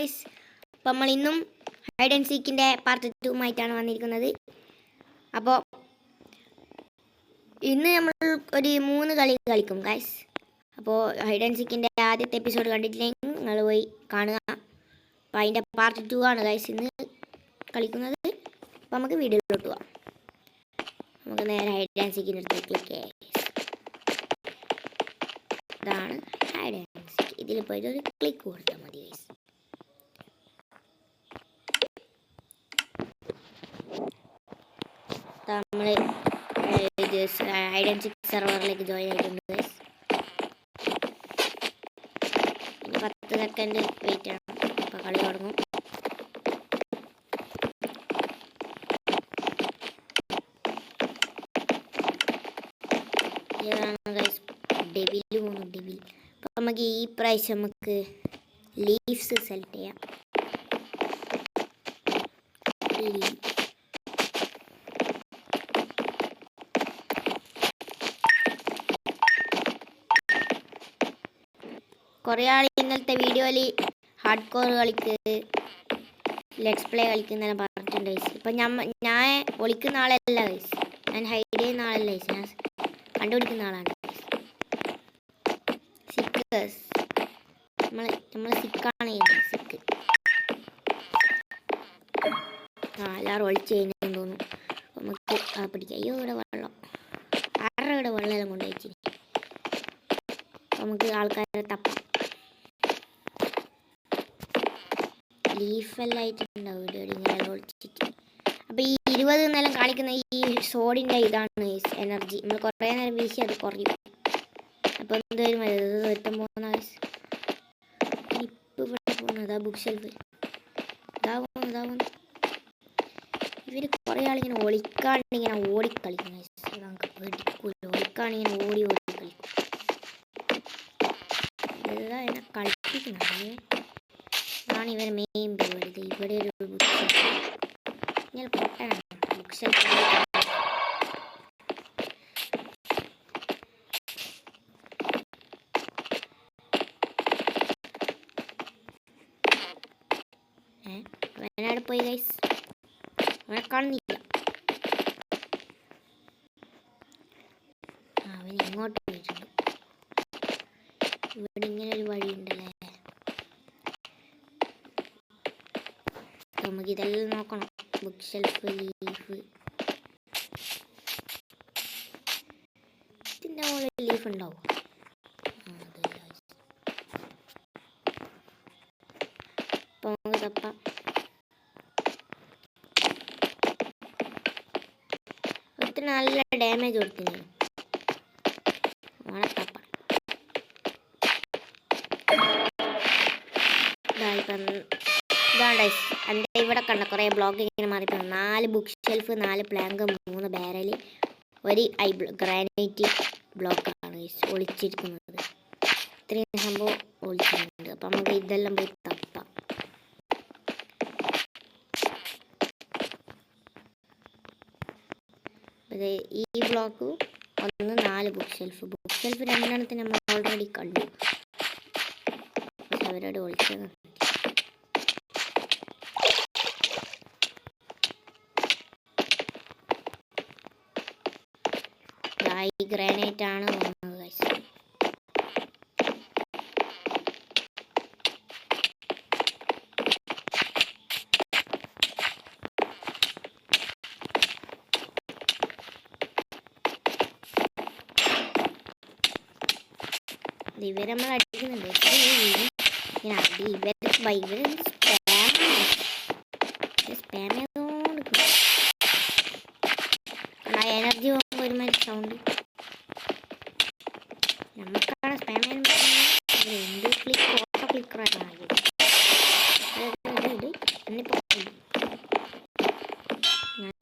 Guys. അപ്പോൾ നമ്മൾ ഇന്നും ഹൈഡ് ആൻഡ് സീക്കിൻ്റെ പാർട്ട് 2 ആയിട്ടാണ് വന്നിരിക്കുന്നത്. അപ്പോൾ ഇന്ന് നമ്മൾ ഒരു 3 കളി കളിക്കും ഗൈസ്. അപ്പോൾ ഹൈഡ് ആൻഡ് സീക്കിൻ്റെ ആദ്യത്തെ എപ്പിസോഡ് കണ്ടിട്ടില്ലെങ്കിൽ നിങ്ങൾ പോയി കാണുക. അപ്പോൾ അതിൻ്റെ പാർട്ട് 2 ആണ് ഗൈസ് ഇന്ന് കളിക്കുന്നത്. അപ്പോൾ നമുക്ക് വീഡിയോയിലോട്ട് പോവാം. നമുക്ക് നേരെ ഹൈഡ് ആൻഡ് സീക്കിൻ്റെ അടുത്ത് ക്ലിക്ക് ചെയ്യാം. ഇതാണ് ഹൈഡ് ആൻഡ് സീക്ക്. ഇതിൽ പോയിട്ട് ഒരു ക്ലിക്ക് കൊടുത്താൽ മതി ഗൈസ്. നമ്മൾ ഇത് ഹൈഡ് ആൻഡ് സീക്ക് സെർവറിലേക്ക് ജോയിൻ ആയിട്ടുണ്ട് ഗൈസ്. 10 സെക്കൻഡ് വെയിറ്റ് ചെയ്യണം. അപ്പോൾ കളി തുടങ്ങും. ഇതാണ് ഗൈസ് ഡെവിൽ പോകുന്നു. ഡെവിൽ. അപ്പോൾ നമുക്ക് ഈ പ്രാവശ്യം നമുക്ക് ലീവ്സ് സെലക്ട് ചെയ്യാം. കുറേ ആൾ ഇന്നലത്തെ വീഡിയോയിൽ ഹാർഡ് കോർ കളിക്ക് ലെറ്റ്സ് പ്ലേ കളിക്കുന്നതെല്ലാം പറഞ്ഞിട്ടുണ്ട് ഗൈസ്. ഇപ്പം ഞാൻ ഒളിക്കുന്ന ആളല്ല ഗൈസ്, ഞാൻ ഹൈഡ് ചെയ്യുന്ന ആളല്ല ഗൈസ്, ഞാൻ കണ്ടുപിടിക്കുന്ന ആളാണ്. സിക്കേഴ്സ് നമ്മൾ സിക്കാണ് ചെയ്യുന്നത്. സിക്ക് എല്ലാവരും ഒളിച്ച് ചെയ്യുന്നതെന്ന് തോന്നുന്നു. നമുക്ക് പിടിക്കാം. അയ്യോ ഇവിടെ വെള്ളം, ആരുടെ വെള്ളം കൊണ്ട് വെച്ചിന്. നമുക്ക് ആൾക്കാരെ തപ്പാം. ലീഫെല്ലാം ആയിട്ടുണ്ടാവും ഇവിടെ ഇങ്ങനെ ഒളിച്ചിട്ട്. അപ്പോൾ ഈ 20 നേരം കാണിക്കുന്ന ഈ സോഡിൻ്റെ ഇതാണ് എനർജി. നമ്മൾ കുറേ നേരം വീശി അത് കുറയും. അപ്പോൾ എന്തായാലും ഒറ്റം പോകുന്ന ഇപ്പം ഇവിടെ പോകുന്നതാ ബുക്ക് ഷെൽഫ്. ഇതാ പോകുന്നു. ഇവർ കുറേ ആളിങ്ങനെ ഒളിക്കാണ്ടിങ്ങനെ ഓടിക്കളിക്കും. നമുക്ക് പേടിക്കൂല. ഒളിക്കാണ്ടിങ്ങനെ ഓടി കളിക്കും. ഇതാ എന്നെ കളിപ്പിക്കുന്നത്. അതാണ് ഇവർ മെയിൻ പരിപാടി. ഇവിടെ ഒരു ബുക്ക് ഷെൽഫ്. ഞാൻ പൊട്ടാണ് ബുക്ക് ഷെൽഫ്. വയനാട് പോയി ഗൈസ്, അവനെ കാണുന്നില്ല. അവൻ ഇങ്ങോട്ട് പോയിട്ടുണ്ട്. ഇവിടെ ഇങ്ങനെ ഒരു വഴി ഉണ്ടല്ലേ. നമുക്കിതെല്ലാം നോക്കണം. Book shelf, leaf. ഇതിൻ്റെ മുകളിൽ ലീഫ് ഉണ്ടാവും. അപ്പോൾ നമുക്ക് തപ്പാം. ഒത്തിരി നല്ല ഡാമേജ് കൊടുത്തിന്. ഓണത്തപ്പ ഇതാണ് എൻ്റെ ഇവിടെ കണ്ട കുറേ ബ്ലോക്ക് ഇങ്ങനെ മാറിപ്പോയി. 4 ബുക്ക് ഷെൽഫ്, 4 പ്ലാങ്ക്, 3 ബാരൽ, ഒരു ഗ്രാനൈറ്റ് ബ്ലോക്കാണ് ഒളിച്ചിരിക്കുന്നത്. ഇത്രയും സംഭവം ഒളിച്ചിട്ടുണ്ട്. അപ്പം നമുക്ക് ഇതെല്ലാം പോയി തപ്പാം. അത് ഈ block 1, 4 book shelf. Book shelf 2 എണ്ണത്തിന് നമ്മൾ ഓൾറെഡി കണ്ടു. പക്ഷെ അവരോട് ഒളിച്ചത് ഈ ഗ്രാനൈറ്റ് ആണ് വന്നത് ഗൈസ്. ഇവർ നമ്മൾ അടിക്കുന്നുണ്ട്. സ്പാം ചെയ്തോണ്ട് എനർജി പോകുമ്പോൾ ഒരുമാതിരി സൗണ്ട്. നമുക്കാണ് സ്പാം ചെയ്യാൻ എന്ത് ക്ലിക്ക് ഓട്ടോ ക്ലിക്കറായിട്ടാണ്. എന്നിപ്പോൾ ഞാൻ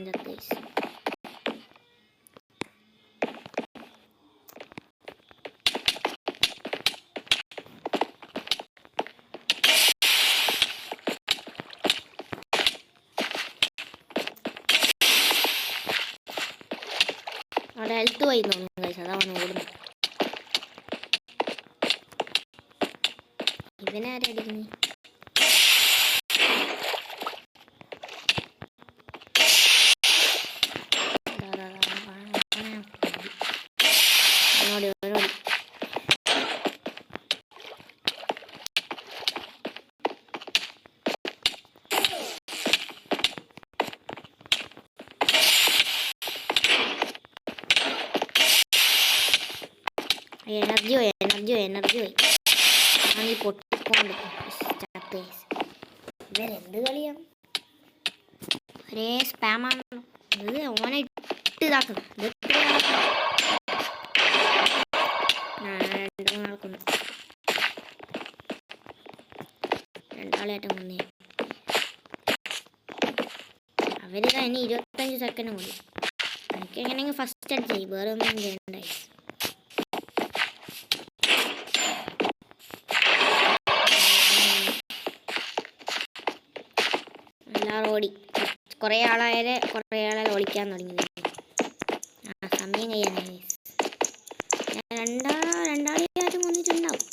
അവിടെ ഹെൽത്ത് പോയി തോന്നുന്നു ഗൈസ്. അതാണ് ഓടുന്നത്. ഇവനാരടിക്കുന്നു? എനർജി പോയി ഞാൻ ഈ പൊട്ടിക്കൊണ്ട് ഇവരെന്ത് കളിയാണ് ഒരേ സ്പാമാണല്ലോ ഇത് ഓനെ ഇട്ട് ഇതാക്കണം രണ്ടാളേറ്റം കൊന്നേ അവര് തന്നെ 25 സെക്കൻഡ് മതി എനിക്ക് എങ്ങനെയെങ്കിലും ഫസ്റ്റ് അടിച്ച് ചെയ്യും വേറെ ഒന്നും ചെയ്യണ്ടായി എല്ലാവരും ഓടി കുറേ ആളായാലേ ഓടിക്കാൻ തുടങ്ങി സമയം കഴിയാനായി രണ്ടാളെയാരും വന്നിട്ടുണ്ടാവും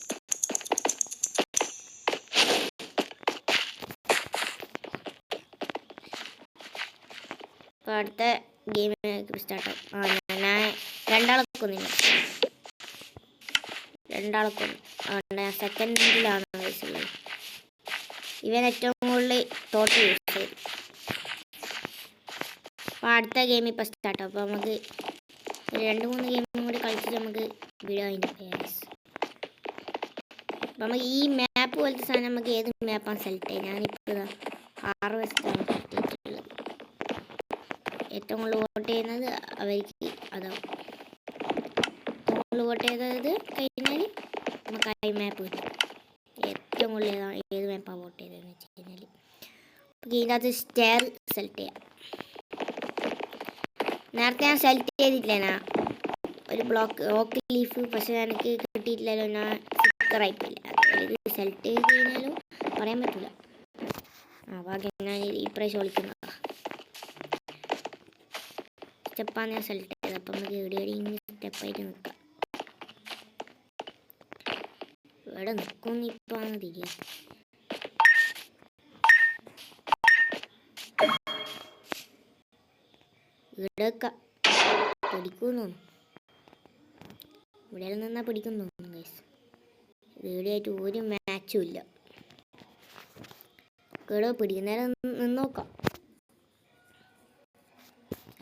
അപ്പോൾ അടുത്ത ഗെയിം സ്റ്റാർട്ടാവും ഞാൻ രണ്ടാളെ കൊന്നില്ല സെക്കൻഡിലാണ് വയസ്സുള്ളത് ഇവൻ ഏറ്റവും കൂടുതൽ തോട്ട് യൂസ് ചെയ്തു അപ്പോൾ അടുത്ത ഗെയിം ഇപ്പോൾ സ്റ്റാർട്ടാവും അപ്പോൾ നമുക്ക് 2-3 ഗെയിമും കൂടി കളിച്ചിട്ട് നമുക്ക് വീഡിയോ അതിൻ്റെ പേസ് അപ്പം നമുക്ക് ഈ മാപ്പ് പോലത്തെ സാധനം നമുക്ക് ഏത് മാപ്പാണ് സെലക്ട് ചെയ്യുക ഞാനിപ്പോൾ ഹാർവെസ്റ്റാണ് കിട്ടിയിട്ടുള്ളത് ഏറ്റവും കൂടുതൽ വോട്ട് ചെയ്യുന്നത് അവർക്ക് അതാവും ഏറ്റവും കൂടുതൽ വോട്ട് ചെയ്തത് കഴിഞ്ഞാൽ നമുക്ക് ഈ മാപ്പ് കിട്ടും ഏറ്റവും കൂടുതൽ ഏത് മാപ്പാണ് വോട്ട് ചെയ്തതെന്ന് വെച്ച് കഴിഞ്ഞാൽ അപ്പോൾ ഇതിനകത്ത് സ്റ്റെയർ സെലക്ട് ചെയ്യാം നേരത്തെ ഞാൻ സെലക്ട് ചെയ്തിട്ടില്ല ഒരു ഓക്ക് ലീഫ് പക്ഷെ എനിക്ക് കിട്ടിയിട്ടില്ലല്ലോ ഞാൻ സ്റ്റിക്കറായിട്ടില്ല അതായത് സെലക്ട് ചെയ്ത് കഴിഞ്ഞാലും പറയാൻ പറ്റില്ല ബാക്കി ഞാൻ ഇപ്രാവശ്യം വിളിക്കുന്നതാണ് സ്റ്റെപ്പാണ് ഞാൻ സെലക്ട് ചെയ്തത് അപ്പം നമുക്ക് എവിടെയും സ്റ്റെപ്പായിട്ട് നിൽക്കാം ഇവിടെ നിൽക്കും ഇപ്പാണ് തിരിയാ ഇവിടെ പിടിക്കുമെന്ന് തോന്നുന്നു ഇവിടെ നിന്നാ പിടിക്കുന്നു തോന്നുന്നു ഗൈസ് ഇവിടെയായിട്ട് ഒരു മാച്ചും ഇല്ല ഇവിടെ പിടിക്കുന്നേരം നിന്ന് നോക്കാം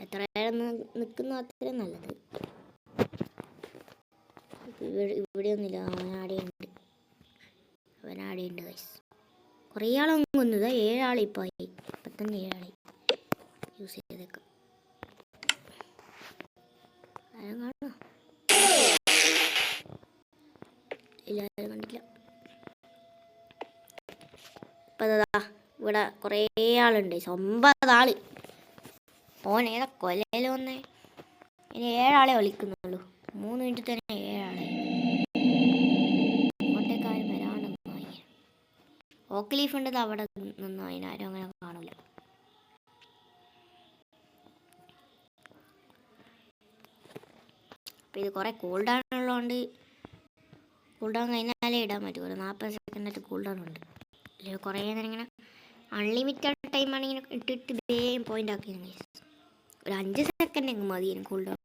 എത്ര നേരം നിൽക്കുന്നു അത്രയും നല്ലത് ഇവിടെ ഒന്നുമില്ല അവനാടെയുണ്ട് ഗൈസ് കുറേ ആളൊന്നും കൊന്നത് 7 ആളിപ്പോൾ ആയി ഇപ്പം തന്നെ 7 ആളായി യൂസ് ചെയ്തേക്കാം കാണോ എല്ലാവരും കണ്ടില്ല ഇപ്പം അതാ ഇവിടെ കുറേ ആളുണ്ട് 9 ആള് ഓൻ ഏതാ കൊലയിൽ വന്നേ ഇനി 7 ആളെ വിളിക്കുന്നുള്ളൂ 3 മിനിറ്റ് തന്നെ 7 ആളെ കോട്ടയക്കാരും വരാണ്ടെന്നായി ഓക്ക് ലീഫ് ഉണ്ടത് അവിടെ നിന്നു അതിനാരും അങ്ങനെ കാണില്ല അപ്പോൾ ഇത് കുറേ കൂൾ ഡൗൺ ഉള്ളതുകൊണ്ട് കൂൾ ഡൗൺ കഴിഞ്ഞാലേ ഇടാൻ പറ്റും ഒരു 40 സെക്കൻഡായിട്ട് കൂൾ ഡൗൺ ഉണ്ട് അല്ലെങ്കിൽ കുറേ നേരം ഇങ്ങനെ അൺലിമിറ്റഡ് ടൈമാണ് ഇങ്ങനെ ഇട്ടിട്ട് വേഗം പോയിന്റ് ആക്കിയത് ഒരു 5 സെക്കൻഡ് എങ്ങും മതി കൂൾ ഡൗൺ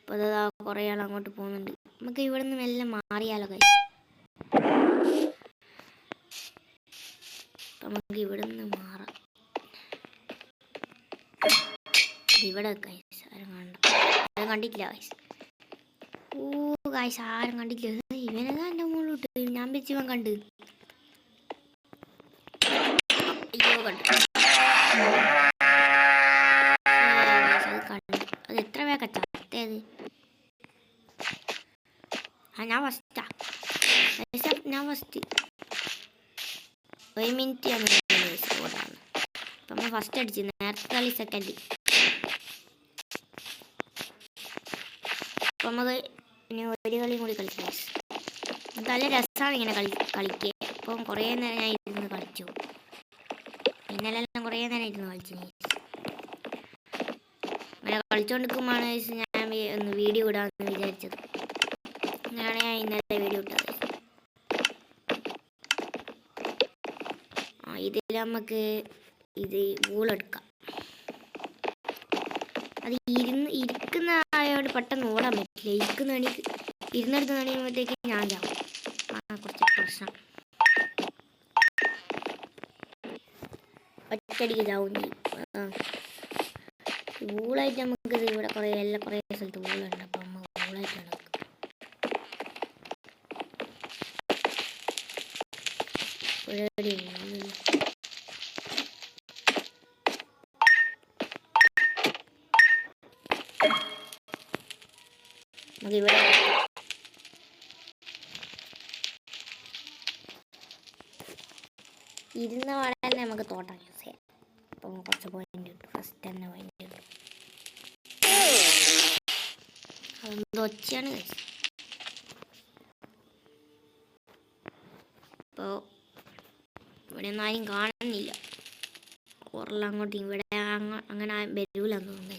അപ്പോൾ അതാ കുറേ ആൾ അങ്ങോട്ട് പോകുന്നുണ്ട് നമുക്ക് ഇവിടെ നിന്ന് മെല്ലെ മാറിയാലോ കൈ നമുക്ക് ഇവിടെ നിന്ന് മാറാം ഇവിടെ ഗൈസ് ആരും കണ്ടിട്ടില്ല ഗൈസ് ഗൈസ് ആരും കണ്ടിട്ടില്ല ഇവനതാ എൻ്റെ മുകളിലോട്ട് ഞാൻ വെച്ച് ഇവൻ കണ്ട് അയ്യോ കണ്ടു അത് എത്ര വേഗം ചത്തേത് ഞാൻ ഫസ്റ്റാ ഞാൻ ഫസ്റ്റ് 1 മിനിറ്റ് ആണ് ഓടാണ് അപ്പം നമ്മൾ ഫസ്റ്റ് അടിച്ച് നേരത്തെ കളി സെക്കൻഡ് അപ്പം നമുക്ക് ഇനി ഒരു കളിയും കൂടി കളിച്ചു നല്ല രസമാണ് ഇങ്ങനെ കളിക്കുക അപ്പം കുറേ നേരം ഞാൻ ഇരുന്ന് കളിച്ചു ഇന്നലെല്ലാം കുറേ നേരം ഇരുന്ന് കളിച്ചു അങ്ങനെ കളിച്ചുകൊണ്ടിരിക്കുമ്പോഴാണ് ഞാൻ ഒന്ന് വീഡിയോ ഇടാമെന്ന് വിചാരിച്ചത് അങ്ങനെയാണ് ഞാൻ ഇന്നലെ വീഡിയോ ഇട്ടത് ഇതിൽ നമുക്ക് ഇത് വൂളെടുക്കാം അത് ഇരിക്കുന്ന ആയോട് പെട്ടെന്ന് ഓടാൻ പറ്റില്ല ഇരുന്നെടുത്ത് നണിയുമ്പോഴത്തേക്ക് ഞാൻ ചാവും കുറച്ച് പ്രശ്നം ഒറ്റയടിക്ക് ചാവും വൂളായിട്ട് നമുക്ക് ഇവിടെ കുറേ സ്ഥലത്ത് വൂളുണ്ട്. അപ്പം നമ്മൾ വൂളായിട്ട് നടക്കും. പരിപാടി നമുക്കിവിടെ ഇരുന്ന പാടെ തന്നെ നമുക്ക് തോട്ടം യൂസ് ചെയ്യാം. അപ്പം കുറച്ച് പോയിന്റ് കിട്ടും. ഫസ്റ്റ് തന്നെ പോയിന്റ് കിട്ടും. അതെന്തോ ഒച്ചയാണ് കഴിച്ചത്. അപ്പോൾ ഇവിടെ ഒന്നും ആരും കാണുന്നില്ല. കുറെല്ലാം അങ്ങോട്ട് ഇവിടെ അങ്ങനെ വരൂലെന്ന് തോന്നുന്നു.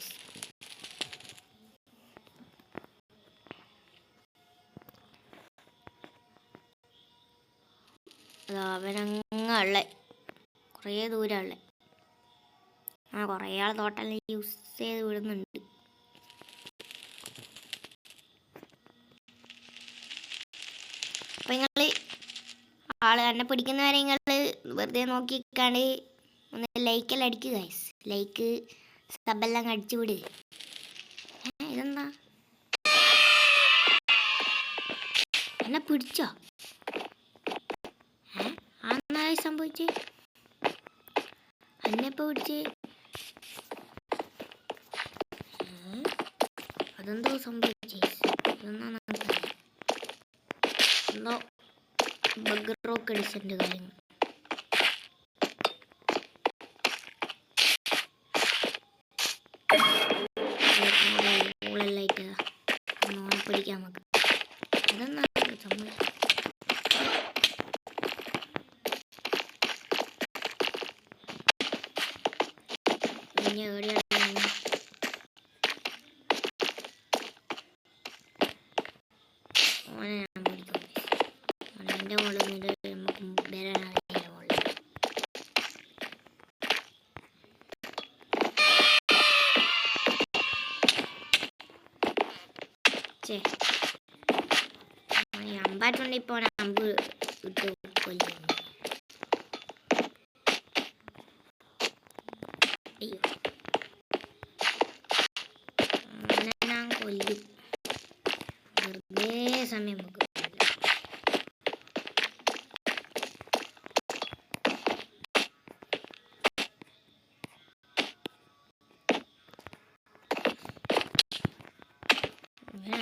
അതാ അവനങ്ങുള്ള കുറേ ദൂരമുള്ള കുറേ ആൾ തോട്ടം യൂസ് ചെയ്ത് വിടുന്നുണ്ട്. അപ്പം നിങ്ങൾ ആള് എന്നെ പിടിക്കുന്നവരെ നിങ്ങൾ വെറുതെ നോക്കിക്കാണ്ട് ഒന്ന് ലൈക്കെല്ലാം അടിക്കുക ഗൈസ്. ലൈക്ക് സബെല്ലാം അടിച്ചു വിടുക. ഇതെന്താ എന്നെ പിടിച്ചോ? അന്നായി സംഭവിച്ചേ? എന്നെപ്പോ പിടിച്ച്? അതെന്തോ സംഭവിച്ചേ? അതെന്നാ എന്തോ ബഗ് റോക്ക് അടിച്ചിട്ടുണ്ട് കാര്യങ്ങൾ. ൂളെല്ലായിട്ട് ഓനെ പിടിക്കാൻ നമുക്ക്. അതെന്നാ സംഭവിച്ചത്? ഇനി എവിടെയാണ് ഓനെ ഞാൻ പിടിക്കും. എൻ്റെ മുകളിൽ നിന്നിട്ട് നമുക്ക് വരാനറിയില്ല. മുകളിൽ അമ്പാറ്റുണ്ട്. ഇപ്പോൾ അമ്പ് ഇട്ട് കൊല്ലുന്നു. അയ്യോ അങ്ങനെ ഞാൻ കൊല്ലും. വെറുതെ സമയം വെക്കും.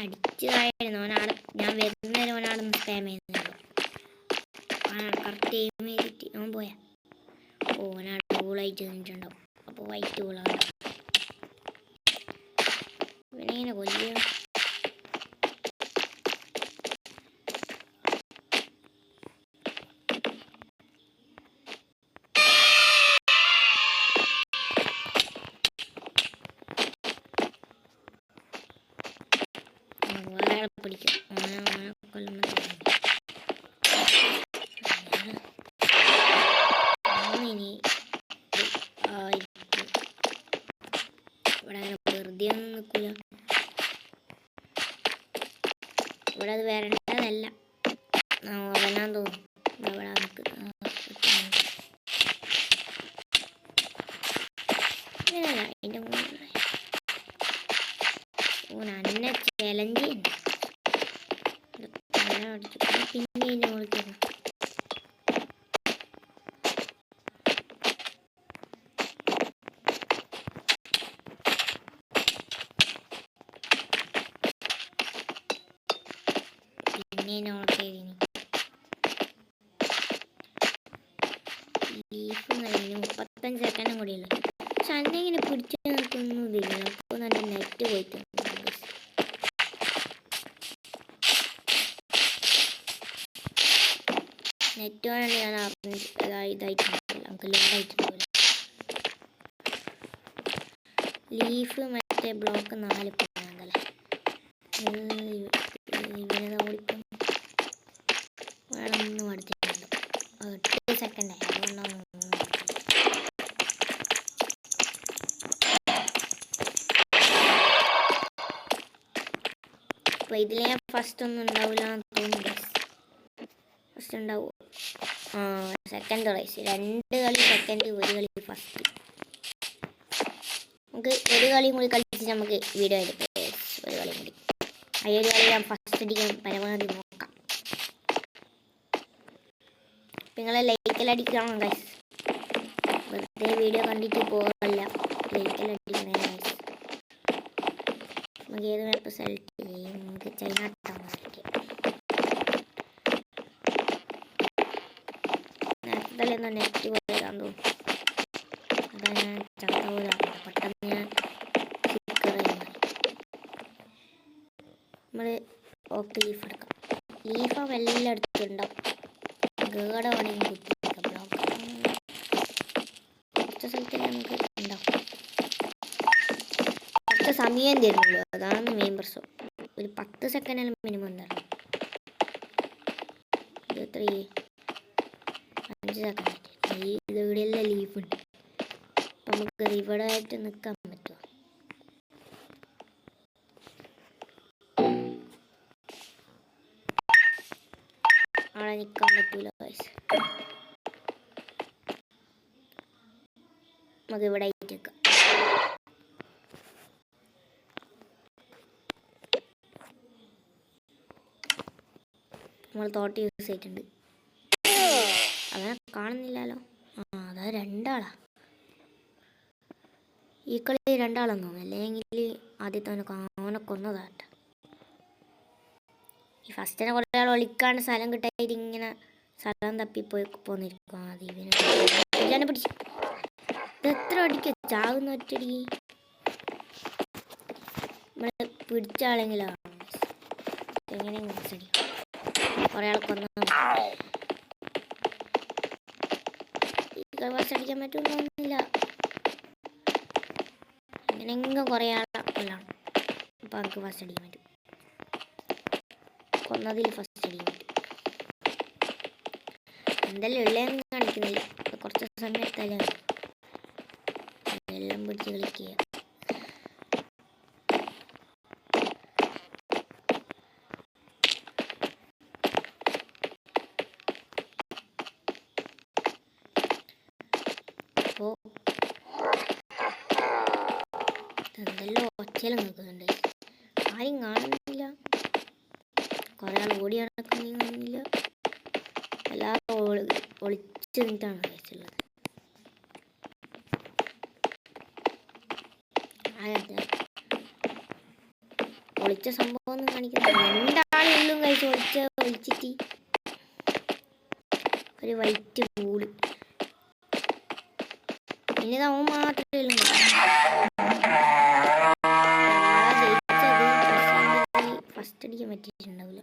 അടിച്ചതായിരുന്നു ഓനാട്. ഞാൻ വരുന്നവരെ ഓനാടൊന്ന് സ്പാം ചെയ്യുന്നുള്ളൂ. കറക്റ്റ് ടൈം ചെയ്തിട്ട് അവൻ പോയാ ഓനാട് കൂളായിട്ട് നിന്നിട്ടുണ്ടാവും. അപ്പോൾ വൈറ്റ് കൂളാണ്. ഇവനെങ്ങനെ കൊല്ലുക? വേറെ പിടിക്കും. ഓനെ കൊല്ലുമ്പോൾ ഇനി ഇവിടെ അങ്ങനെ വെറുതെ ഒന്നും നിൽക്കില്ല. ഇവിടെ അത് വരേണ്ടതല്ല. വരാൻ തോന്നും. ഇവിടെ ഇങ്ങനെയല്ല അതിൻ്റെ മുകളിൽ ഓനെ ചലഞ്ച് ചെയ്യുന്നു. പിന്നെ ഇതിൻ്റെ മുകളിൽ കയറുന്നു. ലീഫ് കഴിഞ്ഞ് 35 സെക്കൻഡും കൂടിയുള്ളു. പക്ഷെ അന്നെങ്ങനെ പിടിച്ചു നിൽക്കുന്നതില്ല. അപ്പോൾ നല്ല നെറ്റ് പോയിട്ട് നെറ്റ് വേണ്ടി ഞാൻ ഇതായിട്ടുണ്ടാവില്ല. നമുക്ക് ലോഡായിട്ടുണ്ടാവില്ല. ലീഫ് മറ്റേ ബ്ലോക്ക് 4 പോയാങ്കല്ലേ. ഇവനെ ഓടിക്കും. വേണമെന്നും അടുത്തിട്ടുണ്ടോ? 8 സെക്കൻഡായി. അതുകൊണ്ടാണ്. അപ്പോൾ ഇതിൽ ഞാൻ ഫസ്റ്റ് ഒന്നും ഉണ്ടാവില്ല എന്ന് തോന്നുന്നു. ഫസ്റ്റ് ഉണ്ടാവുമോ? Second rice. 2 കളി സെക്കൻഡ്, 1 കളി ഫസ്റ്റ്. നമുക്ക് ഒരു കളിയും കൂടി കളിച്ച് നമുക്ക് വീഡിയോ എടുക്കാം. ഒരു കളിയും കൂടി. ആ ഒരു കളി ഞാൻ ഫസ്റ്റ് അടിക്കാൻ പരമാവധി നോക്കാം. നിങ്ങളെ ലൈക്കെല്ലാം അടിക്കണം ഗൈസ്. വെറുതെ വീഡിയോ കണ്ടിട്ട് പോകല്ല, ലൈക്കെല്ലാം അടിക്കണേ ഗൈസ്. നമുക്ക് ഏത് മാപ്പ് സെലക്ട് ചെയ്യും? നമുക്ക് ചൈന ടൗൺ സെലക്ട് ചെയ്യാം. നേരത്തെ എന്തോ നെറ്റ് പോയതാന്ന് തോന്നുന്നു. അതാ ഞാൻ ചത്ത പോയതാണ്. പെട്ടെന്ന് ഞാൻ നമ്മൾ ഓക്കെ ലീഫ് എടുക്കാം. ലീഫ് എല്ലാം എടുത്തിട്ടുണ്ടാവും. ഗേട വേണമെങ്കിൽ കുത്തിയെടുക്കാം. ബ്ലോക്ക് കുറച്ച് സ്ഥലത്തല്ലേ നമുക്ക് ഉണ്ടാവും. കുറച്ച് സമയം തരുന്നുള്ളൂ, അതാണ് മെയിൻ പ്രശ്നം. ഒരു 10 സെക്കൻഡ് മിനിമം തരണം. ഇത് എത്ര 5 സെക്കൻഡ്. ഇത് ഇവിടെയെല്ലാം ലീഫ് ഉണ്ട്. അപ്പം നമുക്ക് ഇവിടെ ആയിട്ട് നിൽക്കാൻ പറ്റുമോ? അവിടെ നിൽക്കാൻ പറ്റൂല ഗൈസ്. നമുക്ക് ഇവിടെ ആയിട്ട് നിൽക്കാം. നമ്മൾ തോട്ട് യൂസ് ചെയ്തിട്ടുണ്ട്. അവനെ കാണുന്നില്ലല്ലോ. അതാ 2 ആളാ. ഈ കളി 2 ആളെന്ന് തോന്നുന്നു. അല്ലെങ്കിൽ ആദ്യത്തെ അവനെ കൊന്നതാട്ട. ഈ ഫസ്റ്റിനെ കുറേ ആൾ ഒളിക്കാണ്ട് സ്ഥലം കിട്ടായിട്ട് ഇങ്ങനെ സ്ഥലം തപ്പിപ്പോയി പോന്നിരിക്കും. ഇവനെ പിടിച്ചു. ഇതെത്ര അടിക്ക ചാകുന്ന ഒറ്റടി. നമ്മളെ പിടിച്ച ആളെങ്കിലാണ് എങ്ങനെ അടി. കുറേ ആൾ കൊന്ന ഫസ്റ്റ് അടിക്കാൻ പറ്റുമെന്ന് തോന്നുന്നില്ല. എങ്ങനെയെങ്കിലും കുറേ ആളെ കൊല്ലാണ്. അപ്പം നമുക്ക് ഫസ്റ്റ് അടിക്കാൻ പറ്റും. കൊന്നതിൽ ഫസ്റ്റ് അടിക്കാൻ പറ്റും. എന്തെല്ലാം ഉള്ളതെന്ന് കാണിക്കുന്നില്ല. കുറച്ച് സമയം എടുത്താലേ എല്ലാം പിടിച്ച് കളിക്കുക. അപ്പോൾ എന്തെല്ലാം ഒച്ചയിലും നോക്കുന്നുണ്ട്. ആരും കാണുന്നില്ല. കുറേ ആൾ ഓടി നടക്കുന്നതും കാണുന്നില്ല. എല്ലാവരും ഒളിച്ചു നിന്നിട്ടാണ് കഴിച്ചുള്ളത്. ഒളിച്ച സംഭവം ഒന്നും കാണിക്കുന്നില്ല. 2 ആളേ ഉള്ളും കഴിച്ച് ഒളിച്ചിട്ട് ഒരു വൈറ്റ് പൂള്. പിന്നെ അവൻ മാത്രമേ ഉള്ളൂ ഫസ്റ്റ് അടിക്കാൻ പറ്റിയിട്ടുണ്ടാവില്ല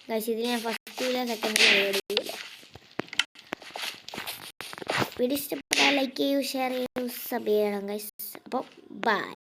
ഗൈസ്. ഇതിൽ ഞാൻ ഫസ്റ്റില്ല സെക്കൻഡിൽ വീഡിയോ ഇഷ്ടപ്പെട്ടാൽ ലൈക്ക് ചെയ്യൂ, ഷെയർ ചെയ്യൂ, സബ് ചെയ്യണം ഗൈസ്. അപ്പോൾ ബൈ.